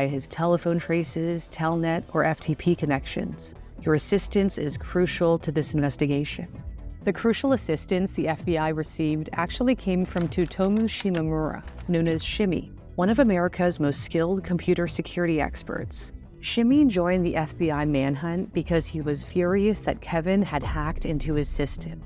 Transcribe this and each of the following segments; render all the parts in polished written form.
his telephone traces, Telnet, or FTP connections. Your assistance is crucial to this investigation. The crucial assistance the FBI received actually came from Tsutomu Shimamura, known as Shimmy, one of America's most skilled computer security experts. Shimmy joined the FBI manhunt because he was furious that Kevin had hacked into his system.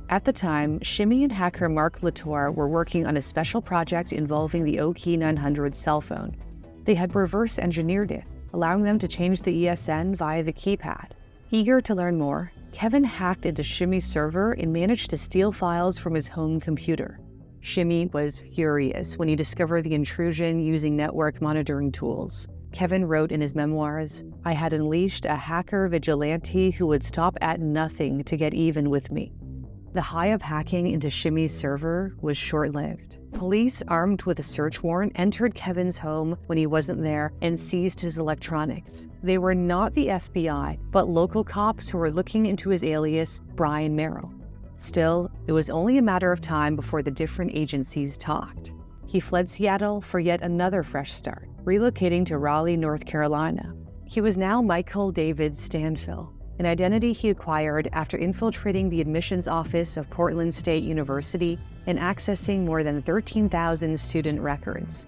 At the time, Shimmy and hacker Mark Latour were working on a special project involving the OK900 cell phone. They had reverse engineered it, allowing them to change the ESN via the keypad. Eager to learn more, Kevin hacked into Shimmy's server and managed to steal files from his home computer. Shimmy was furious when he discovered the intrusion using network monitoring tools. Kevin wrote in his memoirs, "I had unleashed a hacker vigilante who would stop at nothing to get even with me." The high of hacking into Shimmy's server was short-lived. Police, armed with a search warrant, entered Kevin's home when he wasn't there and seized his electronics. They were not the FBI, but local cops who were looking into his alias, Brian Merrill. Still, it was only a matter of time before the different agencies talked. He fled Seattle for yet another fresh start, relocating to Raleigh, North Carolina. He was now Michael David Stanfill, an identity he acquired after infiltrating the admissions office of Portland State University and accessing more than 13,000 student records.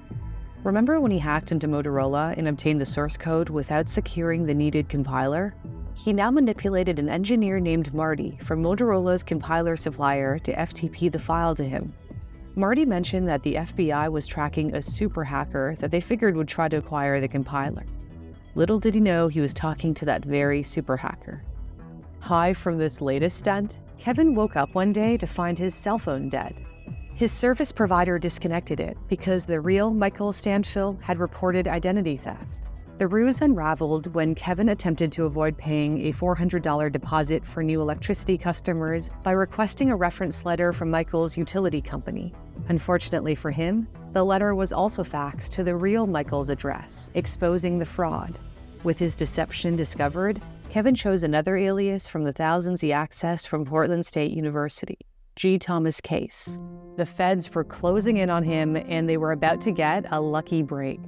Remember when he hacked into Motorola and obtained the source code without securing the needed compiler? He now manipulated an engineer named Marty from Motorola's compiler supplier to FTP the file to him. Marty mentioned that the FBI was tracking a super hacker that they figured would try to acquire the compiler. Little did he know he was talking to that very super hacker. High from this latest stunt, Kevin woke up one day to find his cell phone dead. His service provider disconnected it because the real Michael Stanfill had reported identity theft. The ruse unraveled when Kevin attempted to avoid paying a $400 deposit for new electricity customers by requesting a reference letter from Michael's utility company. Unfortunately for him, the letter was also faxed to the real Michael's address, exposing the fraud. With his deception discovered, Kevin chose another alias from the thousands he accessed from Portland State University, G. Thomas Case. The feds were closing in on him, and they were about to get a lucky break.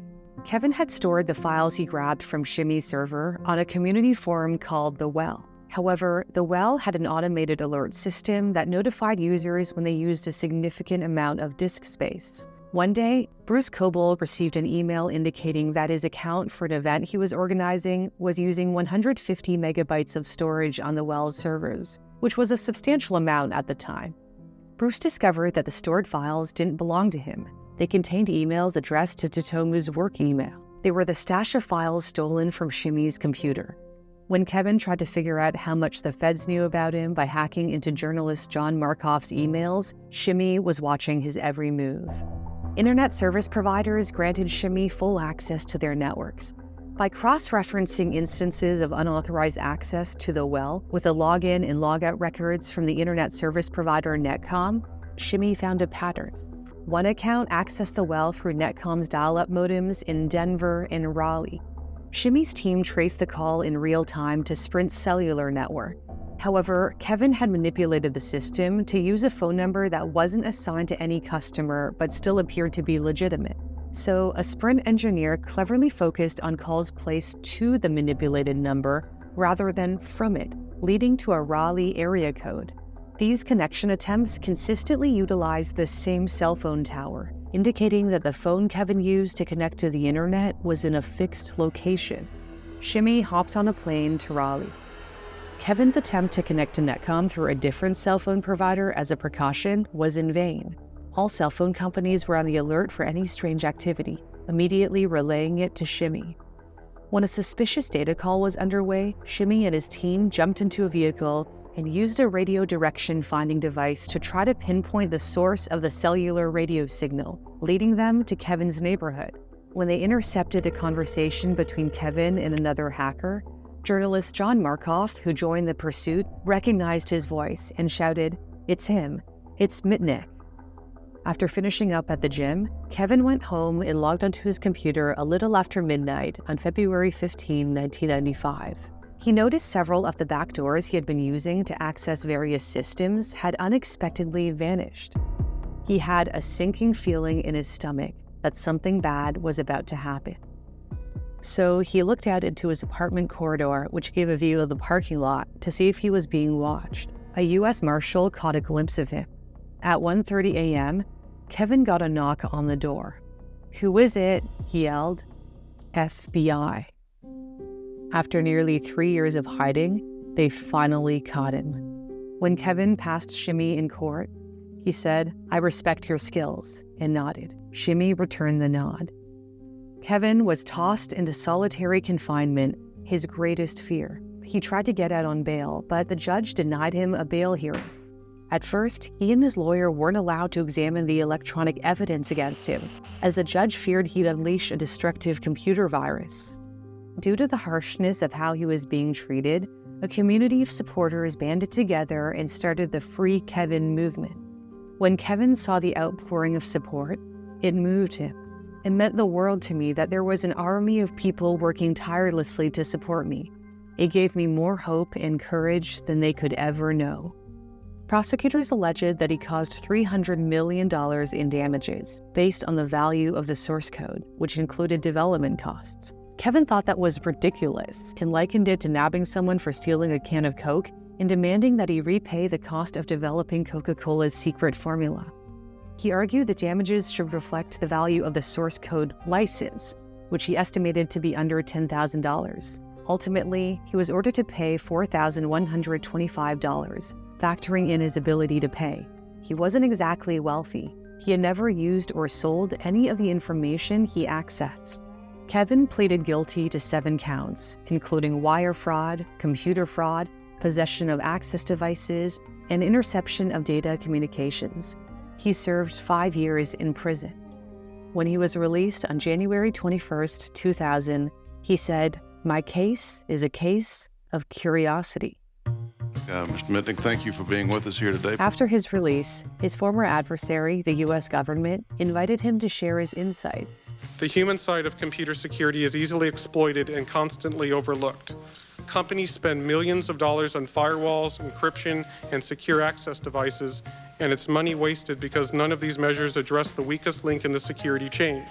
Kevin had stored the files he grabbed from Shimmy's server on a community forum called The Well. However, The Well had an automated alert system that notified users when they used a significant amount of disk space. One day, Bruce Coble received an email indicating that his account for an event he was organizing was using 150 megabytes of storage on The Well's servers, which was a substantial amount at the time. Bruce discovered that the stored files didn't belong to him. They contained emails addressed to Tsutomu's work email. They were the stash of files stolen from Shimmy's computer. When Kevin tried to figure out how much the feds knew about him by hacking into journalist John Markoff's emails, Shimmy was watching his every move. Internet service providers granted Shimmy full access to their networks. By cross-referencing instances of unauthorized access to The Well with the login and logout records from the internet service provider Netcom, Shimmy found a pattern. One account accessed The Well through Netcom's dial-up modems in Denver and Raleigh. Shimmy's team traced the call in real time to Sprint's cellular network. However, Kevin had manipulated the system to use a phone number that wasn't assigned to any customer but still appeared to be legitimate. So a Sprint engineer cleverly focused on calls placed to the manipulated number rather than from it, leading to a Raleigh area code. These connection attempts consistently utilized the same cell phone tower, indicating that the phone Kevin used to connect to the internet was in a fixed location. Shimmy hopped on a plane to Raleigh. Kevin's attempt to connect to Netcom through a different cell phone provider as a precaution was in vain. All cell phone companies were on the alert for any strange activity, immediately relaying it to Shimmy. When a suspicious data call was underway, Shimmy and his team jumped into a vehicle and used a radio direction finding device to try to pinpoint the source of the cellular radio signal, leading them to Kevin's neighborhood. When they intercepted a conversation between Kevin and another hacker, journalist John Markoff, who joined the pursuit, recognized his voice and shouted, "It's him. It's Mitnick." After finishing up at the gym, Kevin went home and logged onto his computer a little after midnight on February 15, 1995. He noticed several of the backdoors he had been using to access various systems had unexpectedly vanished. He had a sinking feeling in his stomach that something bad was about to happen. So he looked out into his apartment corridor, which gave a view of the parking lot, to see if he was being watched. A U.S. Marshal caught a glimpse of him. At 1:30 a.m., Kevin got a knock on the door. "Who is it?" he yelled. "FBI." After nearly 3 years of hiding, they finally caught him. When Kevin passed Shimmy in court, he said, "I respect your skills," and nodded. Shimmy returned the nod. Kevin was tossed into solitary confinement, his greatest fear. He tried to get out on bail, but the judge denied him a bail hearing. At first, he and his lawyer weren't allowed to examine the electronic evidence against him, as the judge feared he'd unleash a destructive computer virus. Due to the harshness of how he was being treated, a community of supporters banded together and started the Free Kevin movement. When Kevin saw the outpouring of support, it moved him. It meant the world to me that there was an army of people working tirelessly to support me. It gave me more hope and courage than they could ever know. Prosecutors alleged that he caused $300 million in damages based on the value of the source code, which included development costs. Kevin thought that was ridiculous and likened it to nabbing someone for stealing a can of Coke and demanding that he repay the cost of developing Coca-Cola's secret formula. He argued the damages should reflect the value of the source code license, which he estimated to be under $10,000. Ultimately, he was ordered to pay $4,125, factoring in his ability to pay. He wasn't exactly wealthy. He had never used or sold any of the information he accessed. Kevin pleaded guilty to 7 counts, including wire fraud, computer fraud, possession of access devices, and interception of data communications. He served 5 years in prison. When he was released on January 21st, 2000, he said, "My case is a case of curiosity." Mr. Mitnick, thank you for being with us here today. After his release, his former adversary, the U.S. government, invited him to share his insights. The human side of computer security is easily exploited and constantly overlooked. Companies spend millions of dollars on firewalls, encryption, and secure access devices, and it's money wasted because none of these measures address the weakest link in the security chain: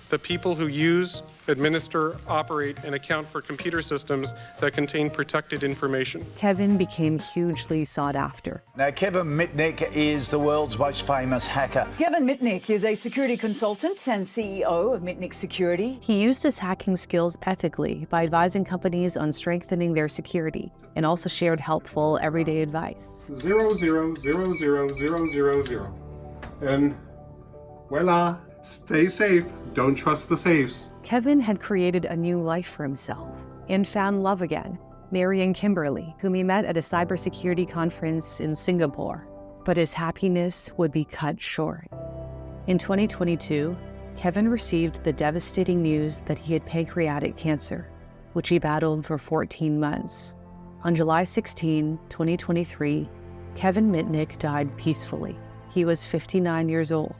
the people who use, administer, operate, and account for computer systems that contain protected information. Kevin became hugely sought after. Now, Kevin Mitnick is the world's most famous hacker. Kevin Mitnick is a security consultant and CEO of Mitnick Security. He used his hacking skills ethically by advising companies on strengthening their security, and also shared helpful everyday advice. 000000. And voila. Stay safe. Don't trust the safes. Kevin had created a new life for himself and found love again, marrying Kimberly, whom he met at a cybersecurity conference in Singapore. But his happiness would be cut short. In 2022, Kevin received the devastating news that he had pancreatic cancer, which he battled for 14 months. On July 16, 2023, Kevin Mitnick died peacefully. He was 59 years old.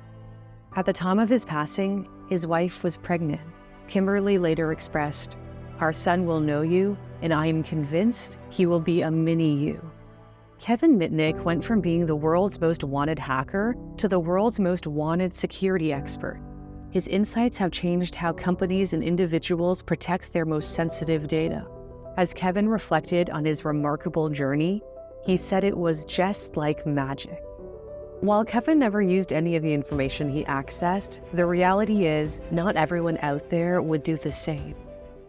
At the time of his passing, his wife was pregnant. Kimberly later expressed, "Our son will know you, and I am convinced he will be a mini you." Kevin Mitnick went from being the world's most wanted hacker to the world's most wanted security expert. His insights have changed how companies and individuals protect their most sensitive data. As Kevin reflected on his remarkable journey, he said it was just like magic. While Kevin never used any of the information he accessed, the reality is not everyone out there would do the same.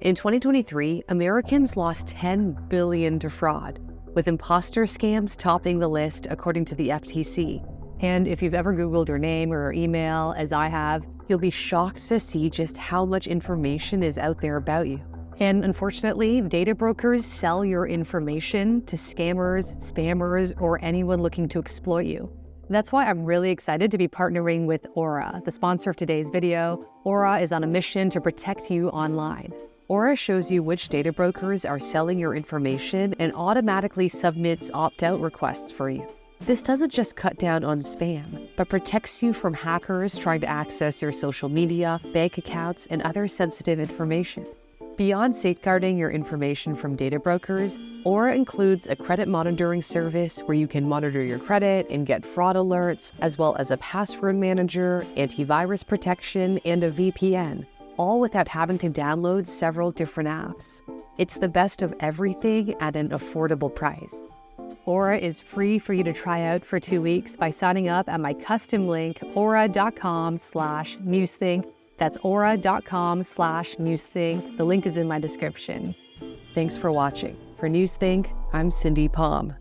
In 2023, Americans lost $10 billion to fraud, with imposter scams topping the list according to the FTC. And if you've ever Googled your name or email, as I have, you'll be shocked to see just how much information is out there about you. And unfortunately, data brokers sell your information to scammers, spammers, or anyone looking to exploit you. That's why I'm really excited to be partnering with Aura, the sponsor of today's video. Aura is on a mission to protect you online. Aura shows you which data brokers are selling your information and automatically submits opt-out requests for you. This doesn't just cut down on spam, but protects you from hackers trying to access your social media, bank accounts, and other sensitive information. Beyond safeguarding your information from data brokers, Aura includes a credit monitoring service where you can monitor your credit and get fraud alerts, as well as a password manager, antivirus protection, and a VPN. all without having to download several different apps. It's the best of everything at an affordable price. Aura is free for you to try out for 2 weeks by signing up at my custom link, aura.com/newsthing. That's aura.com/newsthing. The link is in my description. Thanks for watching. For Newsthink, I'm Cindy Palm.